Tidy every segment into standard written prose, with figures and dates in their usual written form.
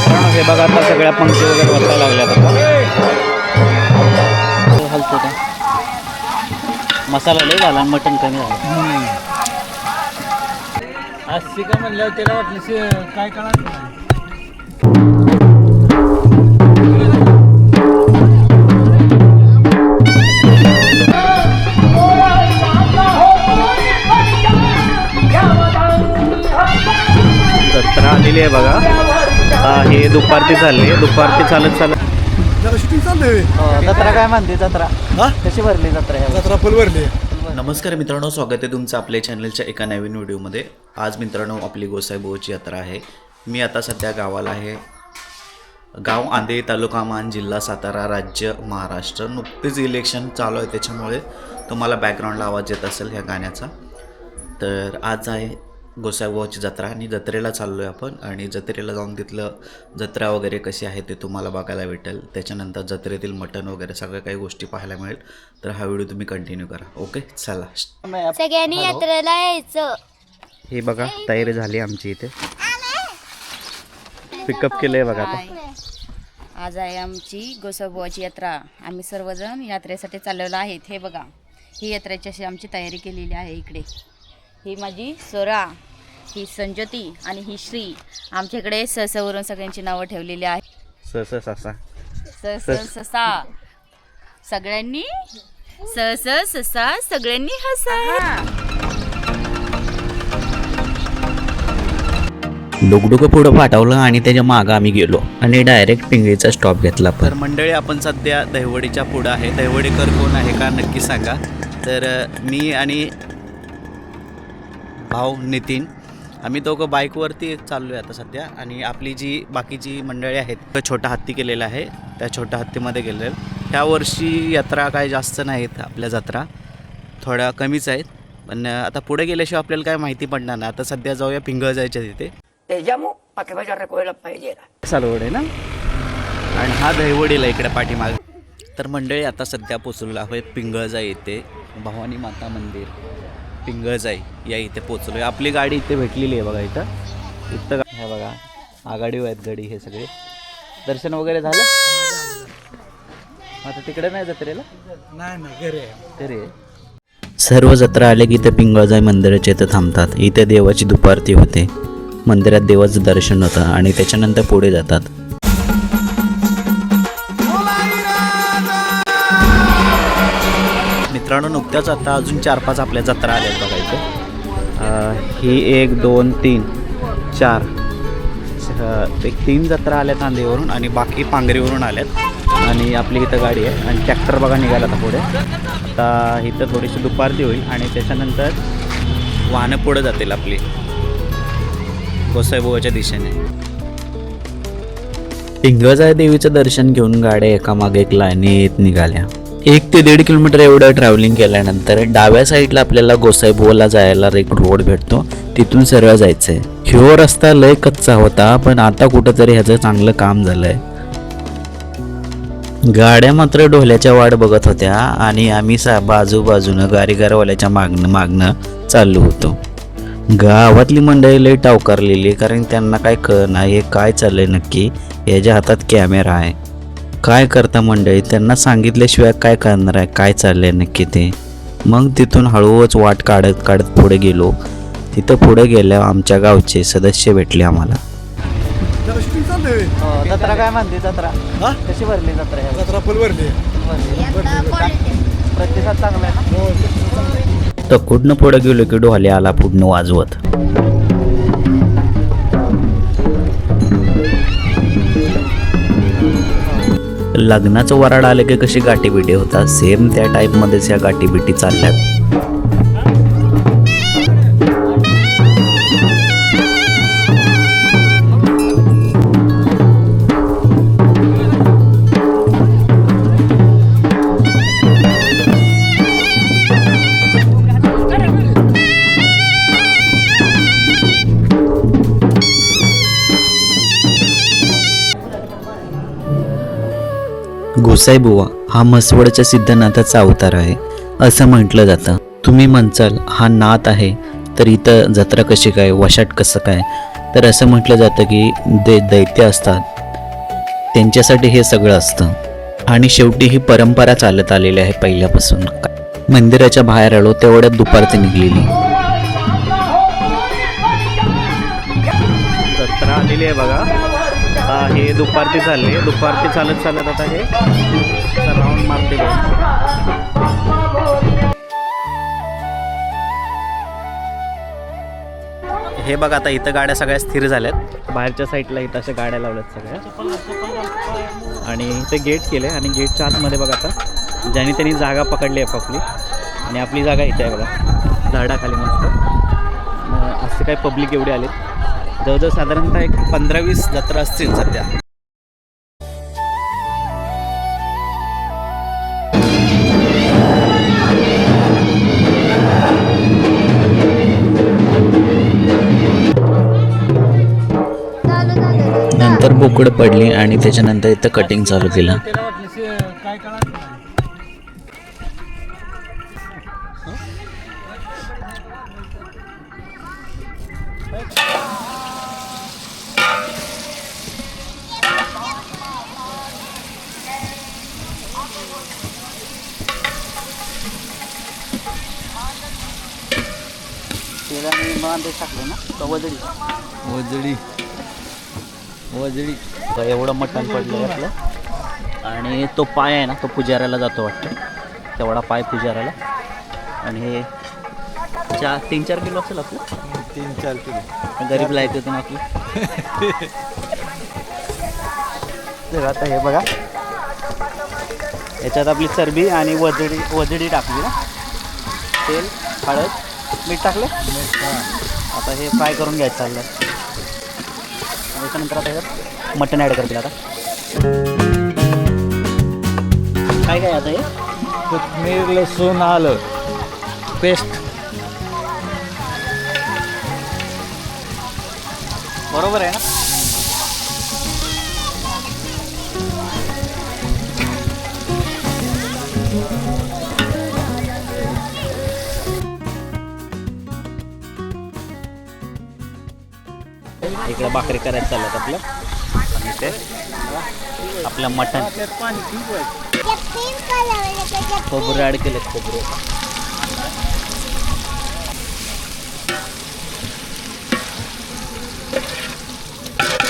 हे बघा आता सगळ्या पंक्ती वगैरे बसायला लागल्यात आता हलतो का मसाला लय झाला मटण कमी झालं. आज शिका म्हणल्यावर त्याला वाटलं काय कळणार नाही. जत्रा आलेली आहे बघा. हे दुपारची चालली आहे. दुपारची चालत शूटिंग चाललंय. जत्रा काय म्हणते जत्रा कशी भरली जत्रा जत्रा फुल भरली. नमस्कार मित्रांनो, स्वागत आहे तुमचं आपल्या चॅनलच्या एका नवीन व्हिडिओमध्ये. आज मित्रांनो आपली गोसाईबुवाची यात्रा आहे. मी आता सध्या गावाला आहे. गाव आंधे, तालुका मान, जिल्हा सातारा, राज्य महाराष्ट्र. नुकतेच इलेक्शन चालू आहे त्याच्यामुळे तुम्हाला बॅकग्राऊंडला आवाज येत असेल ह्या गाण्याचा. तर आज आहे गोसाईबुवाची जत्रा आणि जत्रेला चाललो आहे आपण. आणि जत्रेला जाऊन तिथलं जत्रा वगैरे कशी आहे ते तुम्हाला बघायला भेटेल. त्याच्यानंतर जत्रेतील मटण वगैरे सगळ्या काही गोष्टी पाहायला मिळेल. तर हा व्हिडिओ तुम्ही कंटिन्यू करा. ओके चला. सगळ्यांनी यात्रेला यायचं. हे बघा तयारी झाली आमची इथे. पिकअप केलंय बघा आता. आज आहे आमची गोसाईबुवाची यात्रा. आम्ही सर्वजण यात्रेसाठी चाललेलो आहेत. हे बघा ही यात्रेची अशी आमची तयारी केलेली आहे. इकडे ही माझी सोरा, ही संज्योती आणि ही श्री. आमच्याकडे सवरून सगळ्यांची नावं ठेवलेली आहेत. ससा सगळ्यांनी ससा सगळ्यांनी हसा. डुकडुकं पुढं पाठवलं आणि त्याच्या मागं आम्ही गेलो आणि डायरेक्ट पिंगळीचा स्टॉप घेतला. तर मंडळी आपण सध्या दहिवडीच्या पुढं आहे. दहिवडीकर कोण आहे का नक्की सांगा. तर मी आणि भाऊ नितीन आम्ही दोघं बाईकवरती चाललो आहे आता सध्या. आणि आपली जी बाकीची मंडळी आहेत छोटा हत्ती केलेला आहे. त्या छोट्या हत्तीमध्ये गेलेलं. ह्या वर्षी यात्रा काय जास्त नाहीत आपल्या जत्रा, थोड्या कमीच आहेत. पण आता पुढे गेल्याशिवाय आपल्याला काय माहिती पडणार ना. आता सध्या जाऊया पिंगळ जायच्या तिथे. सालवड आहे ना. आणि हा दहिवडीला इकडे पाठीमाग. तर मंडळी आता सध्या पोचलेलो आहे पिंगळजा येथे. भवानी माता मंदिर पिंगळजाई या इथे पोचलो. आपली गाडी इथे भेटलेली आहे बघा. इथं हे बघा आघाडीवर आहेत गाडी. हे सगळे दर्शन वगैरे झालं. आता तिकडे नाही जत्रेला. नाही घरी आहे. सर्व जत्रा आले की ते पिंगळजाई मंदिराच्या इथं थांबतात. इथे देवाची दुपारती होते. मंदिरात देवाचं दर्शन होतं आणि त्याच्यानंतर पुढे जातात. मित्रांनो नुकत्याच आता अजून 4-5 आपल्या जत्रा आल्यात बघा इथं. ही 1 2 3 4 3 जत्रा आल्यात नांदेवरून आणि बाकी पांगरीवरून आल्यात. आणि आपली इथं गाडी आहे आणि ट्रॅक्टर बघा निघाला आता पुढे. आता इथं थोडीशी दुपारती होईल आणि त्याच्यानंतर वाहनं पुढे जातील आपली गोसाईबुवाच्या दिशेने. पिंगळजाई देवीचं दर्शन घेऊन गाड्या एकामागे एक लाईनीत निघाल्या. 1 ते 1.5 किलोमीटर एवढं ट्रॅव्हलिंग केल्यानंतर डाव्या साईडला आपल्याला गोसाईबुवाला जायला एक रोड भेटतो. तिथून सरळ जायचं आहे. ह्यो रस्ता लय कच्चा होता पण आता कुठंतरी ह्याचं चांगलं काम झालंय. गाड्या मात्र ढोल्याच्या वाट बघत होत्या आणि आम्ही बाजूबाजूनं गारीगारवाल्याच्या मागणं चाललो होतो. गावातली मंडळी लई टावकारलेली कारण त्यांना काय कळना हे काय चाललंय नक्की. याच्या हातात कॅमेरा आहे. काय करता मंडळी, त्यांना सांगितल्याशिवाय काय करणार आहे काय चाललंय नक्की ते. मग तिथून हळूच वाट काढत पुढे गेलो. तिथं पुढे गेल्यावर आमच्या गावचे सदस्य भेटले आम्हाला. शूटिंग चाललंय. जत्रा काय म्हणते जत्रा कशी भरली जत्रा. जत्रा फुल भरली. प्रतिसाद चांगला आहे ना. तर कुठनं पुढे गेलो की ढोले आला पुढनं वाजवत. लग्नाचं वराड आलं की कशी गाठीबिटी होता सेम त्या टाईपमध्येच ह्या गाठीबिटी चालल्यात. गोसाईबुवा हा म्हसवडच्या सिद्धनाथाचा अवतार आहे असं म्हटलं जातं. तुम्ही म्हणचाल हा नाथ आहे तर इथं जत्रा कशी काय, वशाट कसं काय, तर असं म्हटलं जातं की दैत्य असतात त्यांच्यासाठी हे सगळं असतं. आणि शेवटी ही परंपरा चालत आलेली आहे पहिल्यापासून. मंदिराच्या बाहेर आलो तेवढ्यात दुपारची निघलेली. जत्रा आलेली आहे बघा. आता हे दुपारची चालली, दुपारची चालत चालत आता हे राऊंड मारते. हे बघा आता इथं गाड्या सगळ्या स्थिर झाल्यात. बाहेरच्या साईडला इथं अशा गाड्या लावल्यात सगळ्या आणि इथे गेट केले आणि गेटच्या आतमध्ये बघा आता ज्याने त्यांनी जागा पकडली आहे आपली आणि आपली जागा इथे आहे बघा झाडाखाली मस्त. असे काही पब्लिक एवढे आले, जवळजवळ साधारणतः एक 15-20 जत्रा असतील सध्या. नंतर बोकड पडली आणि त्याच्यानंतर इथं कटिंग चालू केलं. काय कळा टाकलं ना वजडी वजडी वजडी एवढं मटण पडलं आपलं. आणि तो पाय आहे ना तो पुजाऱ्याला जातो वाटतं, तेवढा पाय पुजाऱ्याला. आणि हे 3-4 किलो असेल आपलं. 3-4 किलो गरीब लायक होते ना आपली. आता हे बघा याच्यात आपली चरबी आणि वजडी टाकली ना, तेल हळद मीठ टाकलं. आता हे फ्राय करून घ्यायचं चाललं. त्याच्यानंतर आता हे मटण ॲड करतील. आता काय काय आता हे कोथिंबीर लसूण आलं पेस्ट बरोबर आहे ना. इकडं भाकरी करायचं चाललं आपलं आणि ते आपलं मटण खोबरं ॲड केलं. खोबरं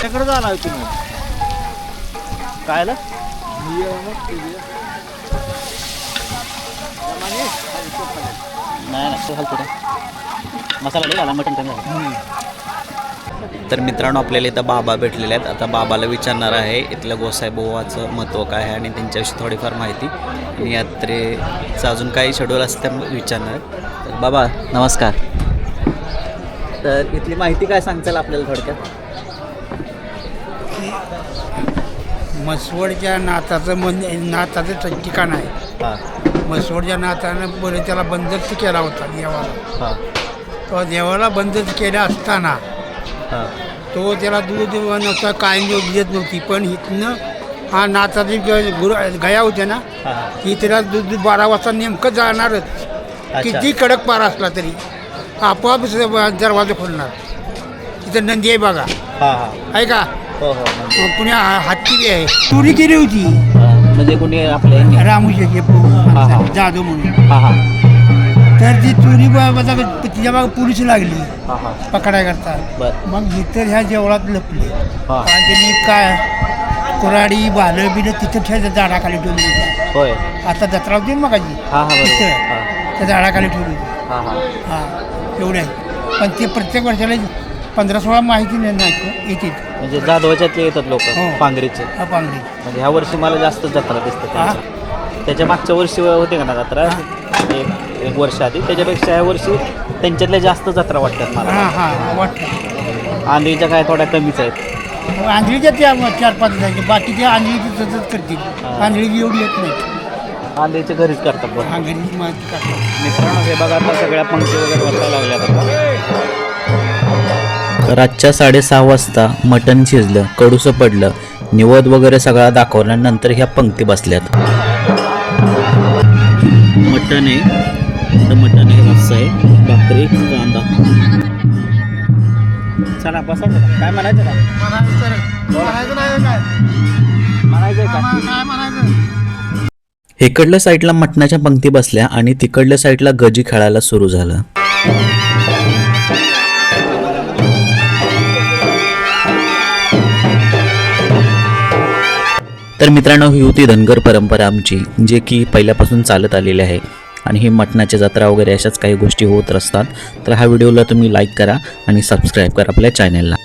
त्याकडे झाला तुम्ही काय आलं नाही ना घालतो रे मसाला नाही घाला मटण कमी झालं. तर मित्रांनो आपल्याला इथं बाबा भेटलेले आहेत. आता बाबाला विचारणार आहे इथल्या गोसाईबुवाचं महत्त्व काय आहे आणि त्यांच्याविषयी थोडीफार माहिती आणि यात्रेचं अजून काही शेड्यूल असतं त्यामुळे विचारणार आहे. तर बाबा नमस्कार. तर इथली माहिती काय सांगताल आपल्याला थोडक्यात. मसवडच्या नाथाचं ठिकाण आहे. हां मसवडच्या नाथानं बोले त्याला बंदच केला होता देवाला. हां तो देवाला बंदच केला असताना हां तो त्याला दूध नव्हता काय देत नव्हती. पण इथनं हा नाथाची गया होत्या ना हां की त्याला दूध 12 वाजता नेमकं जाणारच. किती कडक पारा असला तरी आपोआप दरवाजा खोलणार. तिथं नंदी आहे बघा हां हां आहे का. हो हो पुण्या हत्ती बी आहे. चोरी केली होती म्हणजे कोणी आपले रामूचे हा. जाधव म्हणून. हां हां तर ती चोरी तिच्या मागे पोलीस लागली हां हां पकडाय करता. बरं मग इतर ह्या जेवळात लपले हां आणि त्यांनी काय कुऱ्हाडी बालं बिलं तिथं ठेवायचं झाडाखाली ठेवली होती. होय आता जत्रा होती ना मगाची हां हां बरोबर तिथं हां त्या झाडाखाली ठेवली होती. हां हां हां एवढं आहे. पण ते प्रत्येक वर्षाला 15-16 माहिती नाही येते. म्हणजे जाधवाच्यातले येतात लोक हो. पांगरीचे. हा पांगडी म्हणजे ह्या वर्षी मला जास्त जत्रा दिसते त्याच्या मागच्या वर्षी होते का ना जत्रा एक वर्ष आधी, त्याच्यापेक्षा ह्या वर्षी त्यांच्यातल्या जास्त जत्रा वाटतात मला. हां हां वाटतं. आंधळीच्या काय थोड्या कमीच आहेत. आंधळीच्या त्या 4-5 जायचे बाकीचे आंधळीची तसंच करतील. आंधळीची एवढी येत नाही. आंधळीच्या घरीच करतात बरं. आंधळीची माहिती करतात. मित्रांनो हे बघा आता सगळ्या पंक्ती वगैरे बसायला लागल्या आता. रातच्या 6:30 वाजता मटण शिजलं, कडूसं पडलं, निवद वगैरे सगळा दाखवला. नंतर ह्या पंक्ती बसल्यात. मटण आहे, मटण आहे, रस्सा आहे, भाकरी, कांदा. चला बसा काय म्हणायचं ना. म्हणायचं नाही काय म्हणायचंय का? इकडल्या साईडला मटणाच्या पंक्ती बसल्या आणि तिकडल्या साईडला गजी खेळायला सुरू झालं. तर मित्रांनो, ही होती धनगर परंपरा आमची, जे की पहिल्यापासून चालत आलेली आहे. आणि ही मटणाची जत्रा वगैरे अशाच काही गोष्टी होत असतात. तर हा व्हिडिओला तुम्ही लाईक करा आणि सबस्क्राईब करा आपल्या चॅनलला.